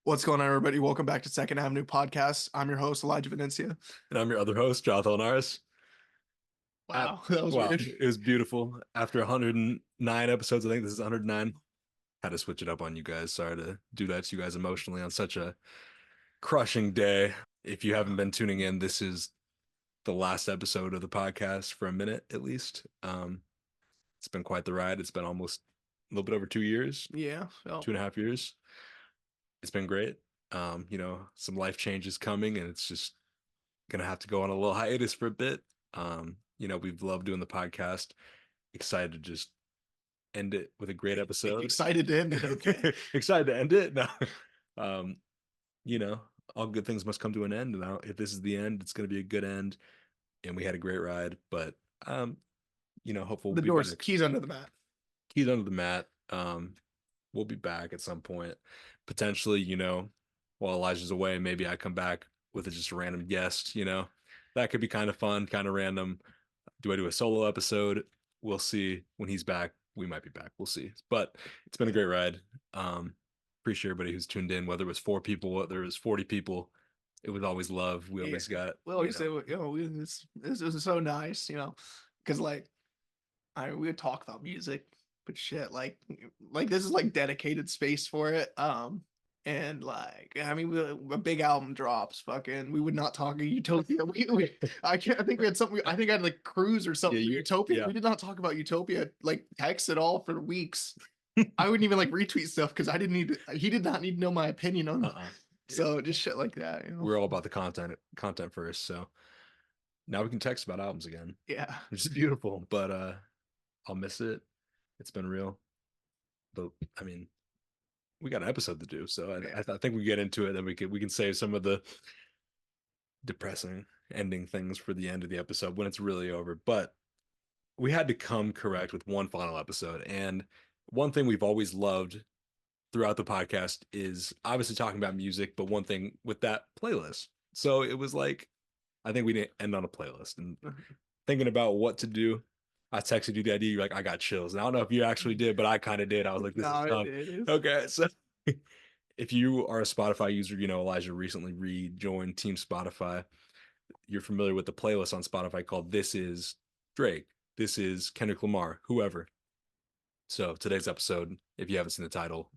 What's going on, everybody? Welcome back to Second Avenue Podcast. I'm your host, Elijah Venencia. And I'm your other host, Jonathon Elijah. Wow, that was Wow, weird. it was beautiful. After 109 episodes, I think this is 109. Had to switch it up on you guys. Sorry to do that to you guys emotionally on such a crushing day. If you haven't been tuning in, this is the last episode of the podcast for a minute at least. It's been quite the ride. It's been almost a little bit over 2 years, Yeah, well, 2.5 years. It's been great. Some life changes coming, and it's just gonna have to go on a little hiatus for a bit. We've loved doing the podcast. Excited to just end it with a great episode. excited to end it. Okay. Excited to end it. No. Um, all good things must come to an end. And if this is the end, it's gonna be a good end. And we had a great ride. But hopefully The doors, keys under the mat. Keys under the mat. We'll be back at some point. Potentially, while Elijah's away, maybe I come back with just a random guest, that could be kind of fun, kind of random. Do I do a solo episode? We'll see. When he's back, we might be back. We'll see. But it's been a great ride. Appreciate everybody who's tuned in, whether it was 4 people, whether it was 40 people. It was always love. We always got. We always say, this was so nice, because we would talk about music, but shit, like this is like dedicated space for it. And a big album drops. Fucking, we would not talk Utopia. I think we had something. I think I had like Cruise or something. Yeah, Utopia. Yeah. We did not talk about Utopia like text at all for weeks. I wouldn't even like retweet stuff because I didn't need. He did not need to know my opinion on it. So just shit like that. We're all about the content first. So now we can text about albums again. Yeah, which is beautiful. But I'll miss it. It's been real. But I mean, we got an episode to do, so I think we get into it, and we can save some of the depressing ending things for the end of the episode when it's really over. But we had to come correct with one final episode, and one thing we've always loved throughout the podcast is obviously talking about music, but one thing with that playlist. So it was like, I think we didn't end on a playlist, and thinking about what to do. I texted you the idea. You're like, I got chills. And I don't know if you actually did, but I kind of did. I was like, this is fun. Okay. So if you are a Spotify user, Elijah recently rejoined Team Spotify. You're familiar with the playlist on Spotify called This Is Drake. This is Kendrick Lamar, whoever. So today's episode, if you haven't seen the title,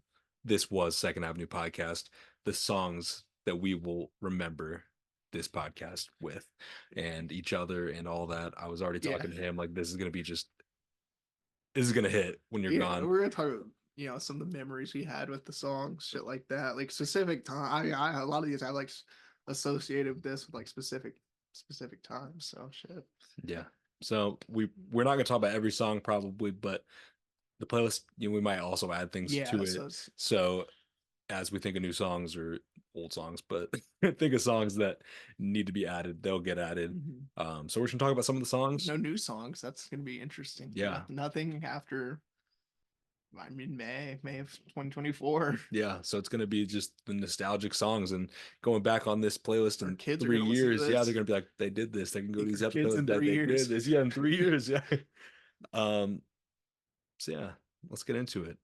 this was Second Avenue Podcast, the songs that we will remember this podcast with and each other and all that. I was already talking to him like this is gonna hit when you're gone. We're gonna talk about some of the memories we had with the songs, shit like that, like specific time. I a lot of these I like associated with this with like specific times. So shit. Yeah. So we're not gonna talk about every song probably, but the playlist, we might also add things to it. So as we think of new songs or old songs, but think of songs that need to be added, they'll get added. So we're gonna talk about some of the songs. No new songs. That's gonna be interesting. Yeah. Nothing after May of 2024. Yeah, so it's gonna be just the nostalgic songs, and going back on this playlist in kids 3 years. Yeah, they're gonna be like, they did this. They can go to these episodes in that 3 they years. did this. Yeah, in 3 years. Yeah. So yeah, let's get into it.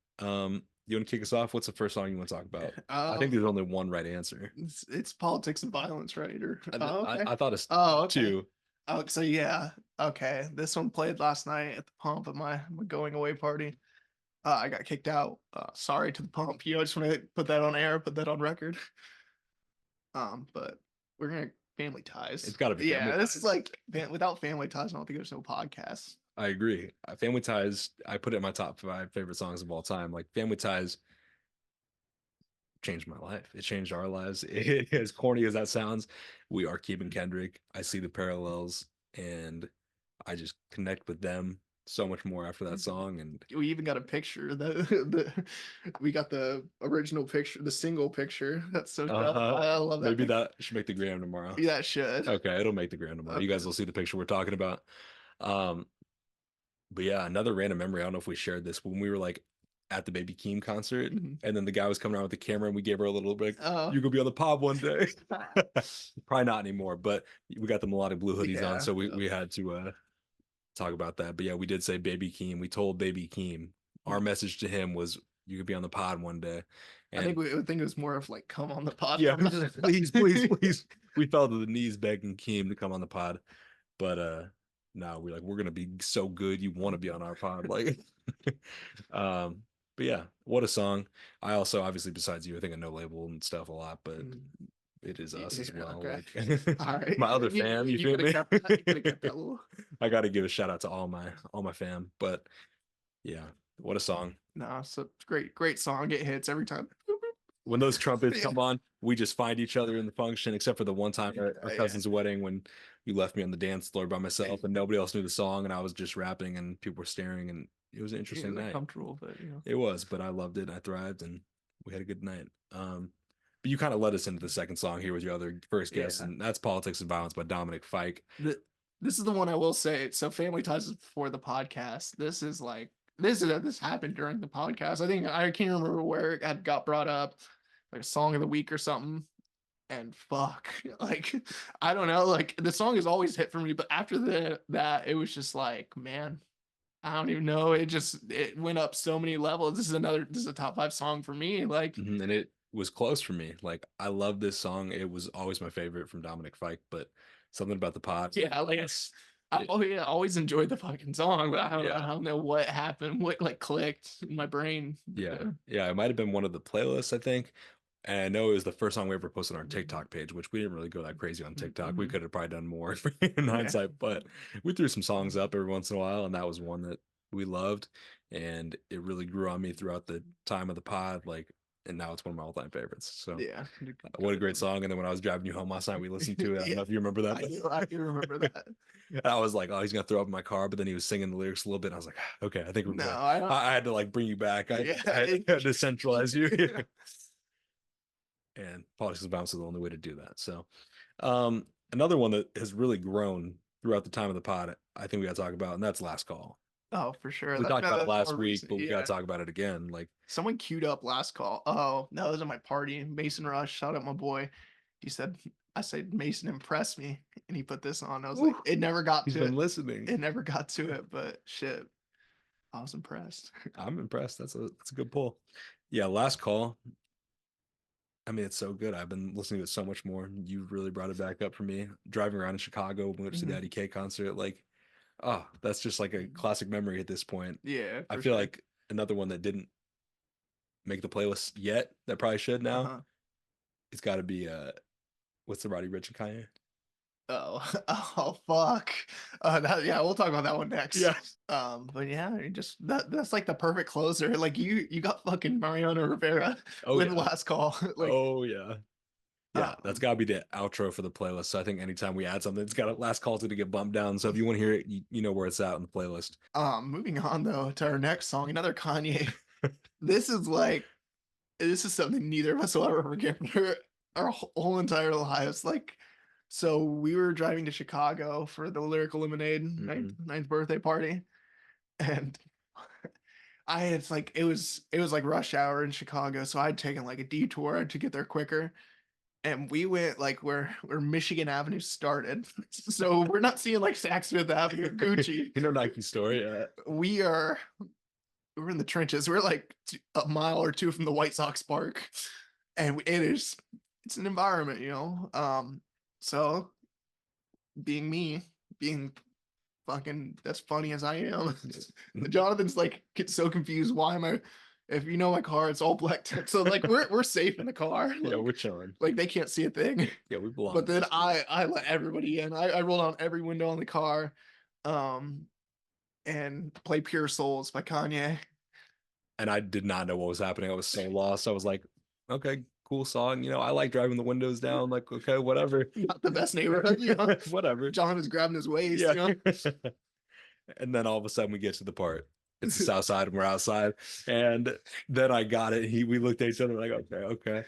You want to kick us off? What's the first song you want to talk about? I think there's only one right answer. It's Politics and Violence, right? Or okay. I thought it's okay. 2. Oh, so yeah, okay. This one played last night at the Pump at my going away party. I got kicked out. Sorry to the Pump. I just want to put that on air, put that on record. But we're gonna Family Ties. It's got to be. Yeah, this is like without Family Ties, I don't think there's no podcast. I agree. Family Ties, I put it in my top 5 favorite songs of all time. Like Family Ties changed my life. It changed our lives. As corny as that sounds, we are keeping Kendrick. I see the parallels, and I just connect with them so much more after that song. And we even got a picture. We got the original picture, the single picture. That's so tough. I love that. Maybe that should make the gram tomorrow. Yeah, it should. Okay, it'll make the gram tomorrow. Okay. You guys will see the picture we're talking about. But yeah, another random memory. I don't know if we shared this when we were like at the Baby Keem concert, and then the guy was coming around with the camera, and we gave her a little bit. You gonna be on the pod one day. Probably not anymore, but we got the melodic blue hoodies on, so we had to talk about that. But yeah, we did say Baby Keem. We told Baby Keem our message to him was, you could be on the pod one day, I And think it was more of like, come on the pod yeah, for a minute. please, please, please. We fell to the knees begging Keem to come on the pod. But no, we're gonna be so good you want to be on our pod. Like um, but yeah, what a song. I also obviously besides you, I think I know Label and stuff a lot, but Mm, it is us as yeah, well. okay. Like All right. my other fam, you You feel could have me? kept that. You could have kept that little. I gotta give a shout out to all my fam. But yeah, what a song. No, so great song. It hits every time. When those trumpets Yeah, come on, we just find each other in the function, except for the one time at our yeah. cousin's wedding when you left me on the dance floor by myself and nobody else knew the song and I was just rapping and people were staring and it was an Yeah, interesting it's night. uncomfortable, but you know. It was, but I loved it. I thrived and we had a good night. But you kind of led us into the second song here with your other first guest, Yeah. and that's Politics and Violence by Dominic Fike. This is the one I will say. So Family Ties is before the podcast. This happened during the podcast. I think I can't remember where it had got brought up, like a song of the week or something. And fuck, like I don't know, like the song has always hit for me, but after that, it was just like, man, I don't even know. It went up so many levels. This is a top 5 song for me. Like, And it was close for me. Like I love this song. It was always my favorite from Dominic Fike, but something about the pod. yeah, like I always enjoyed the fucking song, but I Yeah. don't know what happened, what like clicked in my brain. Yeah. Yeah. It might have been one of the playlists, I think. And I know it was the first song we ever posted on our TikTok page, which we didn't really go that crazy on TikTok. We Mhm. could have probably done more in Yeah. hindsight, but we threw some songs up every once in a while, and that was one that we loved. And it really grew on me throughout the time of the pod. Like, and now it's one of my all-time favorites. So Yeah. what a great song. And then when I was driving you home last night, we listened to it. I don't Yeah, know if you remember that. I do remember that. I was like, oh, he's gonna throw up in my car, but then he was singing the lyrics a little bit. And I was like, okay, I think we're No, good. I don't. I had to like bring you back. Yeah, I had to centralize you. And Politics and Bounce is the only way to do that. So, another one that has really grown throughout the time of the pod, I think we got to talk about, and that's Last Call. Oh, for sure. We talked about it That's last more week, recent. but we got Yeah. to talk about it again. Like, Someone queued up Last Call. Oh, no, it was at my party. Mason Rush, shout out my boy. He said, I said, Mason impressed me. And he put this on. I was like, whew, it never got he's to been it. listening. It never got to it, but shit, I was impressed. I'm impressed. That's a good pull. Yeah, Last Call. I mean, it's so good. I've been listening to it so much more. You really brought it back up for me. Driving around in Chicago, we went to the Mhm. Daddy K concert. Like, oh, that's just like a classic memory at this point. Yeah, I for feel sure. like another one that didn't make the playlist yet that probably should now. Uh-huh. It's got to be what's the Roddy Rich and Kanye? Oh, oh fuck. Yeah, we'll talk about that one next. Yeah. But yeah, that's like the perfect closer. Like you got fucking Mariano Rivera Oh with yeah. Last Call. Like, Oh yeah. Yeah, that's um, got to be the outro for the playlist. So I think anytime we add something, it's got a Last Call to get bumped down. So if you want to hear it, you know where it's at in the playlist. moving on though to our next song, another Kanye. This is like this is something neither of us will ever forget for our whole entire lives. Like, so we were driving to Chicago for the Lyrical Lemonade ninth birthday party, and I had like it was like rush hour in Chicago, so I'd taken like a detour to get there quicker. And we went like where Michigan Avenue started. So we're not seeing like Saks Fifth Avenue or Gucci. You know Nike story. We are we're in the trenches. We're like a mile or two from the White Sox park. And it's an environment, you know. So being me, being fucking that's funny as I am. Jonathan's like gets so confused. Why am I? If you know my car, it's all black tint. So like we're safe in the car. Yeah, we're chilling. Like they can't see a thing. Yeah, we belong. But then I let everybody in. I rolled down every window on the car, um, and play Pure Souls by Kanye. And I did not know what was happening. I was so lost. I was like, okay, cool song. You know, I like driving the windows down. Like, okay, whatever. Not the best neighborhood, you know. Whatever. John was grabbing his waist, Yeah. you know. And then all of a sudden we get to the part. It's the south side and we're outside. And then I got it. We looked at each other like, okay.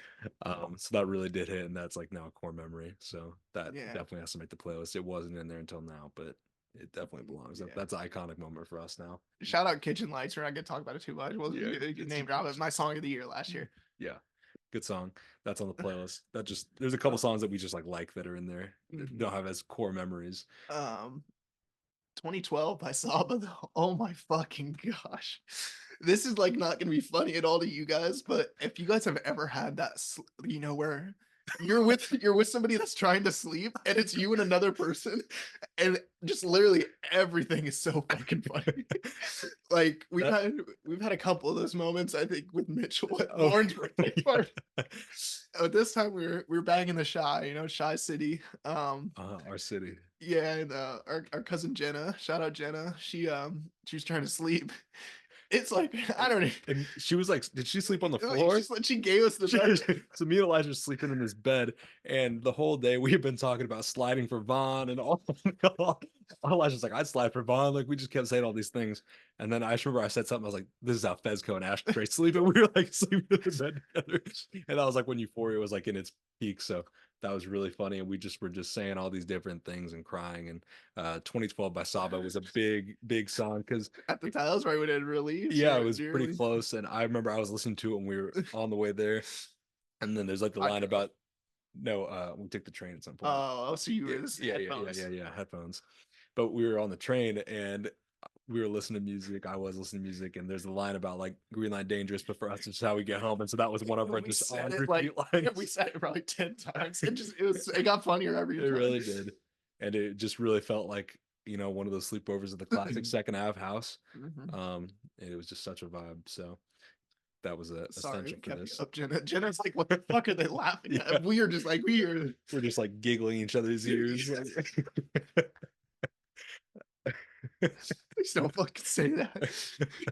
So that really did hit, and that's like now a core memory. So that Yeah. definitely has to make the playlist. It wasn't in there until now, but it definitely belongs. Yeah. That's an iconic moment for us now. Shout out Kitchen Lights, or I get talk about it too much. Well, Yeah, you name drop it. My song of the year last year. Yeah. Good song. That's on the playlist. There's a couple songs that we just like that are in there. Mhm. Don't have as core memories. 2012 by Saba though. Oh my fucking gosh. This is like not gonna be funny at all to you guys, but if you guys have ever had that, where you're with somebody that's trying to sleep and it's you and another person, and just literally everything is so fucking funny. Like That we've had a couple of those moments, I think, with Mitchell at oh Lauren's birthday party. yeah. This time we were back in the Shy, Shy City. Our city. Yeah, and our cousin Jenna, shout out Jenna. She was trying to sleep. It's like I don't know. And she was like, did she sleep on the floor? She gave us the bed. So me and Elijah are sleeping in this bed, and the whole day we've been talking about sliding for Vaughn and all. Elijah's like, I'd slide for Vaughn. Like we just kept saying all these things, and then I just remember I said something. I was like, "This is how Fezco and Ashtray sleep," and we were like sleeping in the bed together. And that was like when Euphoria was like in its peak. So that was really funny, and we just were just saying all these different things and crying. And 2012 by Saba was a big song because At the time, that was right when it released. yeah, it Right, was pretty dearly. close. And I remember I was listening to it when we were on the way there. And then there's like the I line drove. about no, we took the train at some point. Oh, so you Yeah, were this yeah, yeah, yeah, headphones. yeah, yeah, headphones. But we were on the train and we were listening to music. I was listening to music, and there's a line about like Green Line Dangerous, but for us, it's how we get home. And so that was one of our We just said on it repeat lines. we said it probably 10 times. It got funnier every It time. really did. And it just really felt like, one of those sleepovers at the classic second half house. Mhm. And it was just such a vibe. So that was a Sorry, we essential for kept you this. up, Jenna. Jenna's like, what the fuck are they laughing Yeah. at? We are just like, we are. We're just like giggling each other's ears. Please don't fucking say that.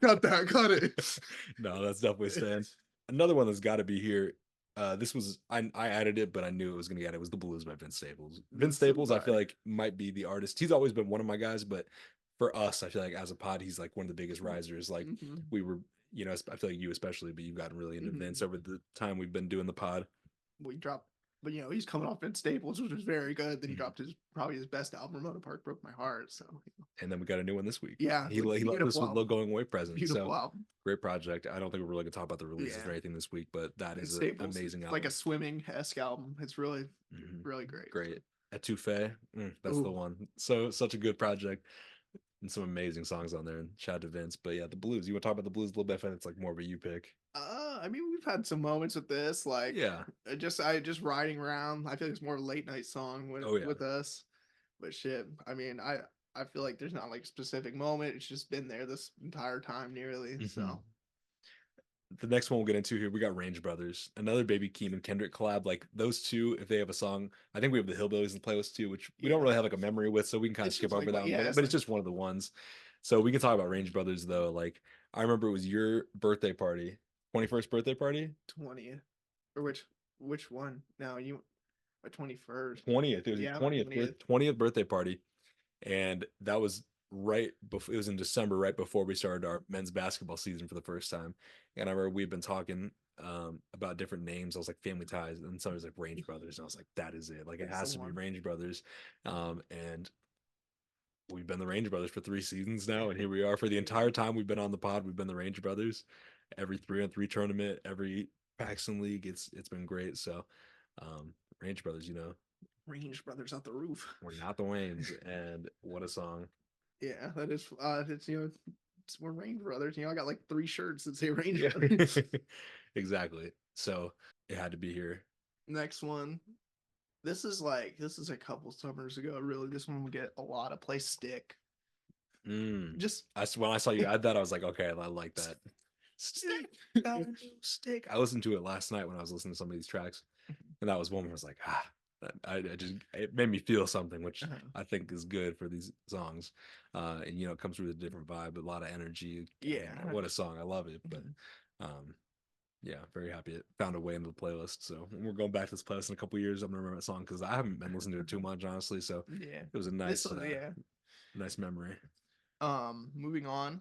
Got that, got it. No, that's definitely Stan. Another one that's got to be here. This was I added it, but I knew it was gonna get it. Was The Blues by Vince Staples. Vince This is Staples, I feel like, like might be the artist. He's always been one of my guys, but for us, I feel like as a pod, he's like one of the biggest risers. Like mhm, we were, I feel like you especially, but you've gotten really into mhm. Vince over the time we've been doing the pod. We dropped, but he's coming off Vince Staples, which was very good. Then he Mhm. dropped probably his best album, Remote Park Broke My Heart. So And then we got a new one this week. yeah, He left us beautiful with Low album, Going Away present. beautiful So album. great project. I don't think we're really gonna talk about the releases Yeah, or anything this week, but that Vince is an Staples, amazing it's like a album. swimming esque album. It's really, Mhm. really great. Great. Etouffee, that's the Ooh. one. So such a good project and some amazing songs on there. And shout out to Vince. But yeah, the blues. You want to talk about the blues a little bit? I find it's like more of a you pick. I mean, we've had some moments with this, like Yeah. I just riding around. I feel like it's more of a late night song with Oh yeah. with us, but shit. I mean, I feel like there's not like a specific moment. It's just been there this entire time, nearly. Mhm. So The next one we'll get into here, we got Range Brothers, another Baby Keem and Kendrick collab. Like those two, if they have a song, I think we have the Hillbillies in the playlist too, which we don't yeah, really have like a memory with, so we can kind of it's skip just like over that one. yeah, But it's it's like just one of the ones. So we can talk about Range Brothers though. Like I remember it was your birthday party, 21st birthday party, 20th or which one? Now you 21st. 20th. It was your Yeah, my 20th 20th. 20th birthday party, and that was right before. It was in December, right before we started our men's basketball season for the first time. And I remember we've been talking about different names. I was like Family Ties, and somebody was like Range Brothers, and I was like, that is it. Like it That's the has to be one. Range Brothers. And we've been the Range Brothers for 3 seasons now, and here we are for the entire time we've been on the pod. We've been the Range Brothers. Every 3-on-3 tournament, every Paxton League, it's been great. So, Range Brothers, Range Brothers out the roof. we're not the Waynes, and what a song. Yeah, that is. It's we're Range Brothers. I got like 3 shirts that say Range Yeah, Brothers. exactly. So it had to be here. Next one. This is a couple summers ago. Really, this one would get a lot of play. Stick. Mm. Just When I saw you add that, I was like, okay, I like that. Stick, got a new stick. I listened to it last night when I was listening to some of these tracks, and that was one where I was like, I just it made me feel something, which I think is good for these songs. And it comes with a different vibe, a lot of energy. yeah. What a song! I love it. But yeah, very happy it found a way into the playlist. So when we're going back to this playlist in a couple years, I'm gonna remember that song because I haven't been listening to it too much, honestly. So Yeah. it was a This nice, one, yeah. nice memory. Moving on.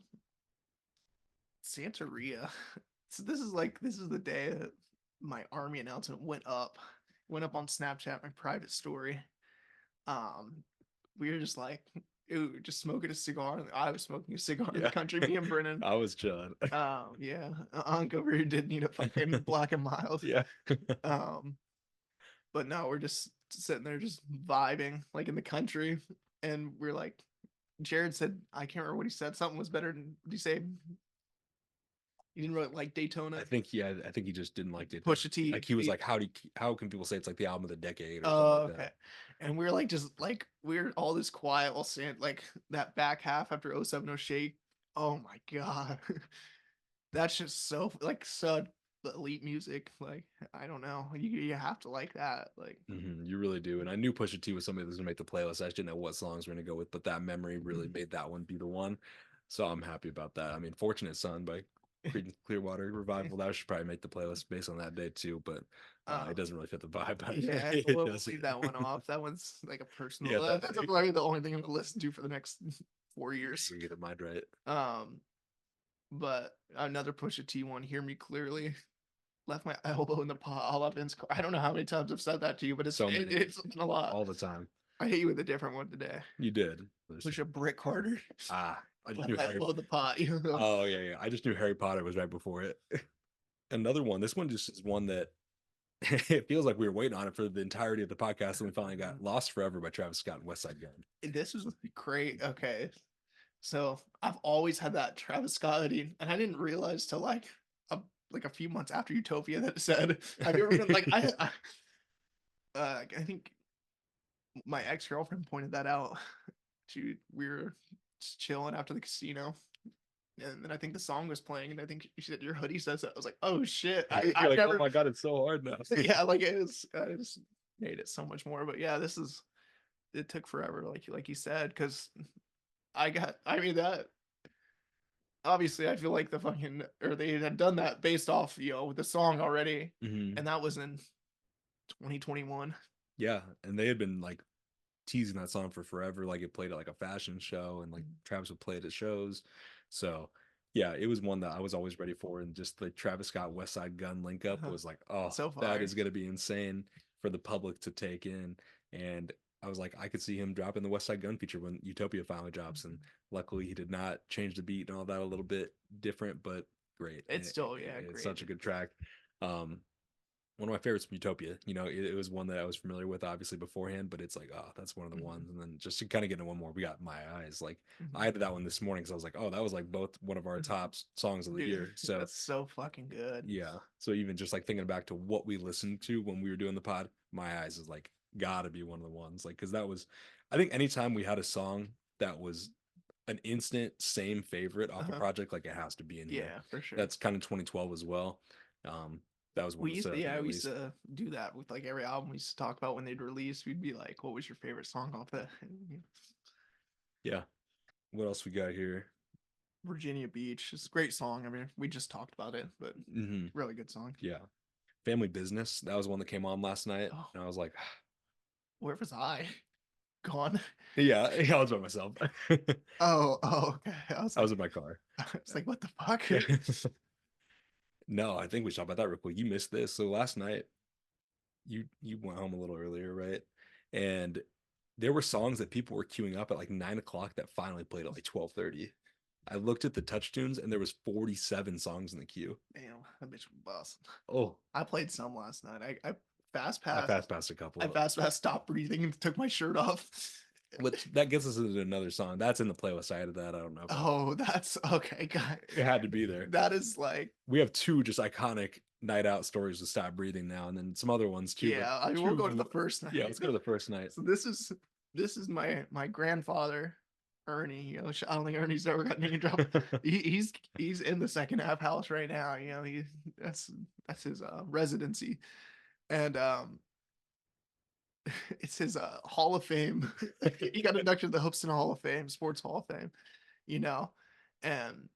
Santeria. So this is the day that my army announcement went up. Went up on Snapchat, my private story. Um, we were just like just smoking a cigar. I was smoking a cigar in the Yeah, country, me and Brennan. I was chilling. Yeah. Unc over here did need a fucking black and mild. Yeah. Um, but no, we're just sitting there just vibing like in the country. And we're like, Jared said I can't remember what he said. Something was better than. Did he say he didn't really like Daytona? I think he just didn't like it. Pusha T. Like he was like, how can people say it's like the album of the decade or something Oh, like okay. that? And we're like just like we're all this quiet while saying like that back half after 070 Shake. Oh my god. That's just so like so elite music. Like I don't know. You have to like that. Like You really do. And I knew Pusha T was somebody that was gonna make the playlist. I just didn't know what songs we're gonna go with, but that memory really made that one be the one. So I'm happy about that. I mean, Fortunate Son by Creedence Clearwater Revival, that should probably make the playlist based on that day too, but it um doesn't really fit the vibe. yeah, It we'll doesn't. leave that one off. That one's like a personal Yeah, that's probably the only thing I'm gonna listen to for the next 4 years. you get the mind right. Um but another Pusha T one, Hear Me Clearly. Left my elbow in the pot all up in car. I don't know how many times I've said that to you, but So many, it's been a lot. all the time. I hit you with a different one today. You did. Push a brick harder. I just Left knew my elbow in the pot. You know? Oh yeah. I just knew Harry Potter was right before it. Another one. This one just is one that it feels like we were waiting on it for the entirety of the podcast, and we finally got "Lost Forever" by Travis Scott and West Side Gun. This was great. Okay, so I've always had that Travis Scott hoodie, and I didn't realize till like a few months after Utopia that it said. Have you ever been like I think my ex girlfriend pointed that out. We were just chilling after the casino, and then I think the song was playing, and I think she said your hoodie says that. I was like, oh shit! You're I like, never. oh my god, it's so hard now. Yeah, like it was. I just made it so much more. But yeah, this is. It took forever, like you said, because I mean that. Obviously, I feel like the fucking or they had done that based off with the song already, Mhm. and that was in 2021. Yeah, and they had been like teasing that song for forever. Like it played at like a fashion show, and like Travis would play it at shows. So yeah, it was one that I was always ready for, and just the Travis Scott West Side Gun link up was like, oh, So that far. is gonna be insane for the public to take in. And I was like, I could see him dropping the West Side Gun feature when Utopia finally drops, and luckily he did not change the beat and all that a little bit different, but great. It's still It's great. such a good track. Um, one of my favorites from Utopia. It was one that I was familiar with obviously beforehand, but it's like, oh, that's one of the ones. And then just to kind of get into one more, we got My Eyes. Like I added that one this morning because I was like, oh, that was like both one of our top songs of the Dude, year. So that's so fucking good. yeah. So even just like thinking back to what we listened to when we were doing the pod, My Eyes is like gotta be one of the ones. Like because that was, I think anytime we had a song that was an instant same favorite off a project, like it has to be in here. Yeah, for sure. That's kind of 2012 as well. That was one We that used stood to, out to me yeah, at we used least. to do that with like every album we used to talk about when they'd release. We'd be like, what was your favorite song off that? Yeah. What else we got here? Virginia Beach. It's a great song. I mean, we just talked about it, but Hmm. really good song. Yeah. Family Business. That was one that came on last night. Oh, And I was like, where was I? Gone. yeah, I was by myself. Oh, okay. I was in my car. I was like, what the fuck? No, I think we should talk about that real quick. You missed this. So last night, you went home a little earlier, right? And there were songs that people were queuing up at like 9 o'clock that finally played at like 12:30. I looked at the touch tunes and there was 47 songs in the queue. Damn, that bitch was busting. Oh, I played some last night. I fast I passed. fast passed a couple. I fast passed, stopped breathing, and took my shirt off. Which that gets us into another song. That's in the playlist. I added that. I don't know. Oh, that's okay, guy. It had to be there. That is like, We have two just iconic night out stories to Stop Breathing now, and then some other ones too. yeah. I mean, we'll go to the first night. Yeah, let's go to the first night. So this is my grandfather, Ernie. I don't think Ernie's ever got name dropped. He's in the second half house right now. That's his residency, and it's his Hall of Fame. He got inducted to the Hoopston Hall of Fame, Sports Hall of Fame, and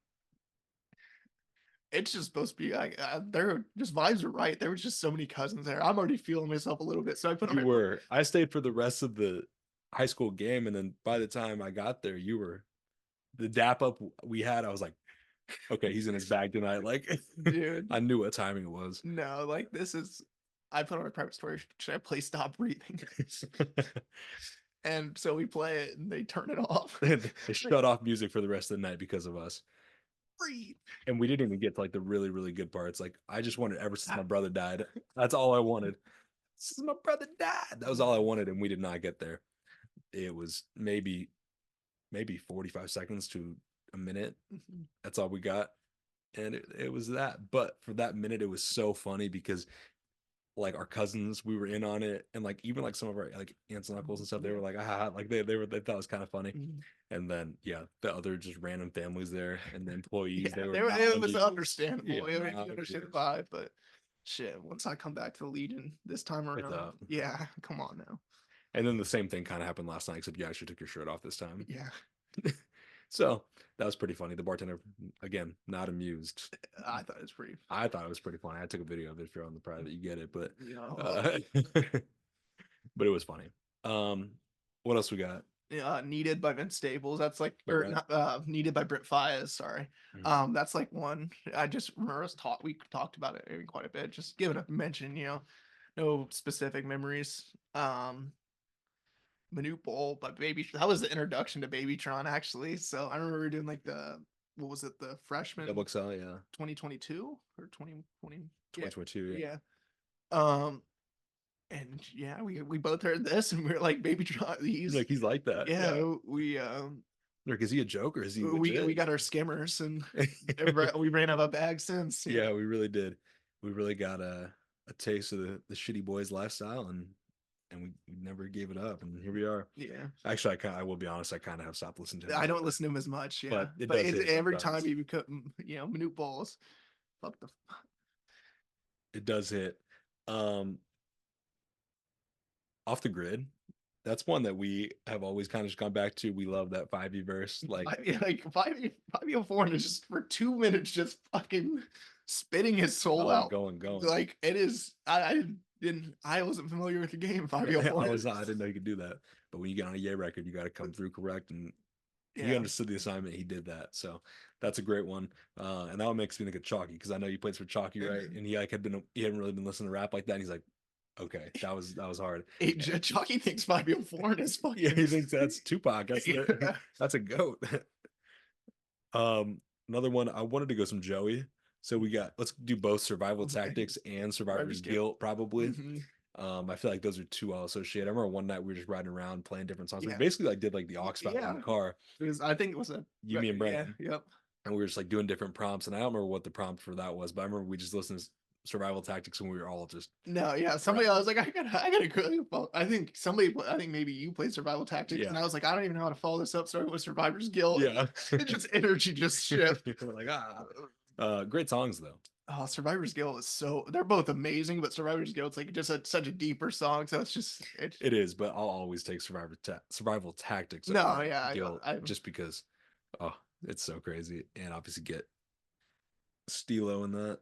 it's just supposed to be like they're just vibes are right. There was just so many cousins there. I'm already feeling myself a little bit, so I put on You were. I stayed for the rest of the high school game, and then by the time I got there, you were. The dap up we had, I was like, okay, he's in his bag tonight. Like, dude. I knew what timing it was. No, like this is. I put on a private story. Should I play Stop Breathing? And so we play it, and they turn it off. They shut off music for the rest of the night because of us. Breathe. And we didn't even get to like the really, really good parts. Like, I just wanted ever since my brother died. That's all I wanted. Since my brother died, that was all I wanted, and we did not get there. It was maybe maybe 45 seconds to a minute. Mhm. That's all we got. And it was that. But for that minute, it was so funny because like our cousins, we were in on it, and like even like some of our like aunts and uncles and stuff, they Yeah. were like, like they thought it was kind of funny. Mhm. And then yeah, the other just random families there and the employees, Yeah, they were they were, not it was amused. Yeah, understandable. It was not understand the amused vibe, but shit, once I come back to the Legion this time with around, yeah, come on now. and then the same thing kind of happened last night, except you actually took your shirt off this time. Yeah, So that was pretty funny. The bartender, again, not amused. I thought it was pretty. I thought it was pretty funny. I took a video of it. If you're on the private, you get it. But You know, uh, but it was funny. What else we got? Needed by Vince Staples. That's like, By or Brett? not, Needed by Brit Fias. Sorry. Mhm. That's like one. I just remember we talked about it quite a bit. Just give it a mention. No specific memories. Manute Bowl by Baby. That was the introduction to Babytron actually. So I remember we were doing like what was it, the freshman Double XL, yeah. 2022 or 2020? Yeah, 2022, yeah. yeah. Um, and yeah, we both heard this and we were like, Babytron. Like he's like that, yeah. Yeah, Like, is he a joke or is he we legit? got our skimmers and we ran out of bags since. Yeah, Yeah, we really did. We really got a taste of the shitty boys lifestyle, and we never gave it up, and here we are. yeah. Actually, I will be honest, I kind of have stopped listening to him I don't lately, listen to him as much. Yeah, but it but does hit every time sometimes. he become Manute Bowls. Fuck the. It does hit. Um, Off the grid, that's one that we have always kind of just gone back to. We love that 5e verse. Like, Like 504 is just for 2 minutes just fucking spitting his soul going, out. going, going. Like it is. I wasn't familiar with the game I 504. was not, I didn't know you could do that. But when you get on a Ye record, you got to come through correct, and he Yeah. understood the assignment. He did that, so that's a great one. And that one makes me think of Chalky because I know you played for Chalky, right? And he hadn't really been listening to rap like that. And he's like, okay, that was hard. Chucky thinks 504 is Yeah, fucking. he thinks that's Tupac. Yeah. That's a goat. Another one. I wanted to go some Joey. So let's do both survival tactics and survivor's guilt, probably. Hmm. I feel like those are two well associated. I remember one night we were just riding around playing different songs. We Yeah. basically like did like the aux battle in Yeah. the car. I think it was a. You, me, and Yeah. Brennan. Yep. And we were just like doing different prompts. And I don't remember what the prompt for that was, but I remember we just listened to survival tactics and we were all just No, yeah. Somebody, I was like, I gotta go. I think maybe you played survival tactics, and yeah, I was like, I don't even know how to follow this up. Starting with survivor's guilt. yeah. It just energy just shift. We're like great songs though. Oh, Survivor's Guilt is they're both amazing, but Survivor's Guilt's like just such a deeper song, so It is, but I'll always take survival tactics no, over yeah, guilt I just because oh, it's so crazy. And obviously get Stilo in that.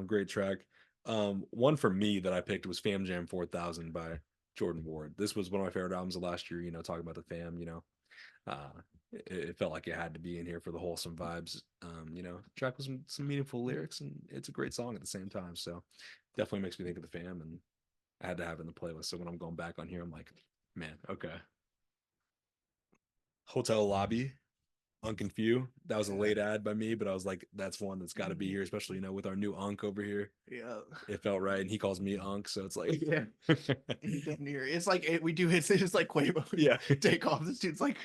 Great track. One for me that I picked was Fam Jam 4000 by Jordan Ward. This was one of my favorite albums of last year, talking about the fam, it felt like it had to be in here for the wholesome vibes. Track with some meaningful lyrics, and it's a great song at the same time. So definitely makes me think of the fam, and I had to have it in the playlist. So when I'm going back on here, I'm like, man, okay. Hotel Lobby, Unconfew. That was a late ad by me, but I was like, that's one that's got to be here, especially with our new Unk over here. yeah, It felt right, and he calls me Unk, so it's like, yeah. It's like it's like Quavo. yeah, Take off. This dude's like,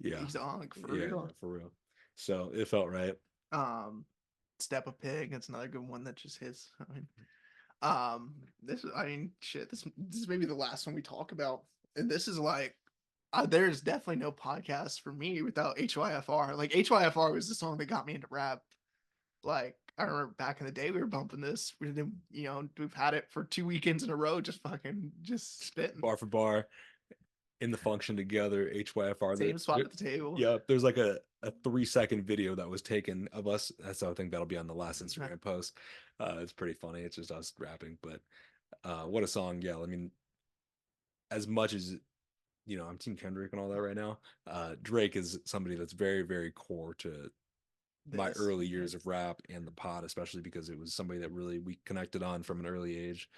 yeah, he's on for yeah, real. for real. So it felt right. Um, Step a Pig. That's another good one that just hits. Shit. This is maybe the last one we talk about, and this is like, there's definitely no podcast for me without HYFR. Like HYFR was the song that got me into rap. Like I remember back in the day, we were bumping this. We've had it for 2 weekends in a row, just spitting. Bar for bar, in the function together, HYFR. Same spot at the table. Yeah, there's like a 3-second video that was taken of us. So I think that'll be on the last Instagram post. It's pretty funny. It's just us rapping, but what a song. Yeah, I mean, as much as I'm Team Kendrick and all that right now. Drake is somebody that's very, very core to my early years of rap and the pod, especially because it was somebody that really we connected on from an early age.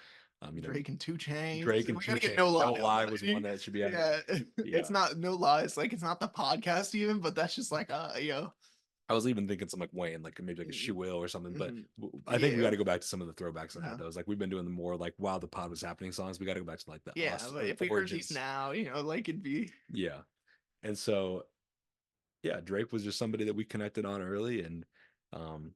Drake and 2 Chainz. Drake and we 2 gotta get Chainz. No No Lie. Lie was one that should be out. Yeah, Yeah. it's not No Lies. Like it's not the podcast even, but that's just like I was even thinking some like Wayne, like maybe like a She Will or something. But I think Yeah. we got to go back to some of the throwbacks on that. Those like we've been doing the more like while the pod was happening songs. We got to go back to like the yeah. But if we heard these now, like it'd be yeah. And so, yeah, Drake was just somebody that we connected on early, and um,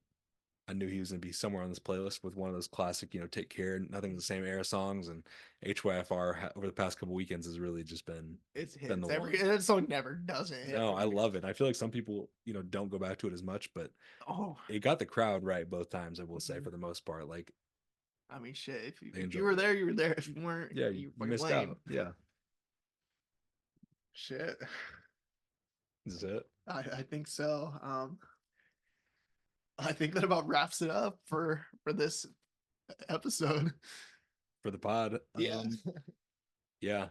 I knew he was going to be somewhere on this playlist with one of those classic, Take Care, Nothing's the Same era songs, and HYFR over the past couple weekends has really just been It's been the hits one. every that song never doesn't hit. No, I love it. I feel like some people, don't go back to it as much, but Oh, it got the crowd right both times, I will say, mhm. for the most part. Like, I mean, shit. they If you enjoyed were it. there, you were there. If you weren't, Yeah, you you fucking missed lame. out. Yeah, Shit. this is it I think so. I think that about wraps it up for this episode. for the pod. Yeah. Yeah,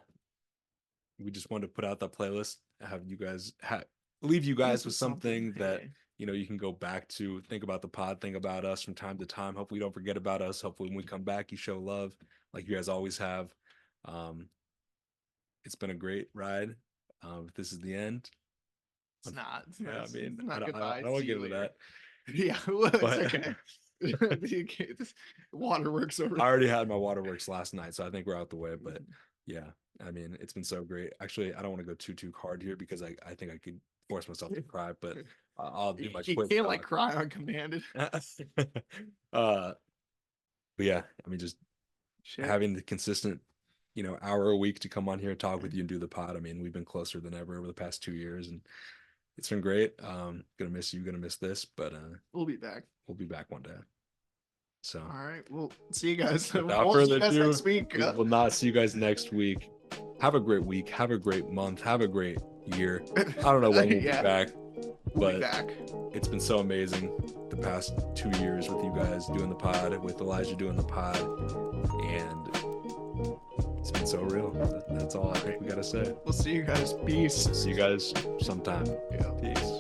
we just wanted to put out that playlist, have you guys leave you guys This with is something. something that you can go back to, think about the pod, think about us from time to time. Hopefully, you don't forget about us. Hopefully, when we come back, you show love like you guys always have. Um, it's been a great ride. If this is the end, It's not. yeah, I It's mean, I not don't, I goodbye. don't want See to get you into later. that, Yeah, well, it's but okay. This waterworks over I there. already had my waterworks last night, so I think we're out the way. But yeah, I mean, it's been so great. Actually, I don't want to go too hard here because I think I could force myself to cry, but I'll do my You quick can't like cry uncommanded. but yeah, I mean, just Shit. having the consistent, hour a week to come on here and talk with you and do the pod. I mean, we've been closer than ever over the past 2 years, and it's been great. Gonna miss you, gonna miss this, but We'll be back. we'll be back one day. So All right. We'll see you guys. without Won't see further you guys ado, next week. we will not see you guys next week. Have a great week. Have a great month. Have a great year. I don't know when we'll be back, We'll be but back. it's been so amazing the past 2 years with you guys doing the pod, with Elijah doing the pod, and it's been so real. That's all I think we gotta say. We'll see you guys. Peace. See you guys sometime. Yeah. Peace.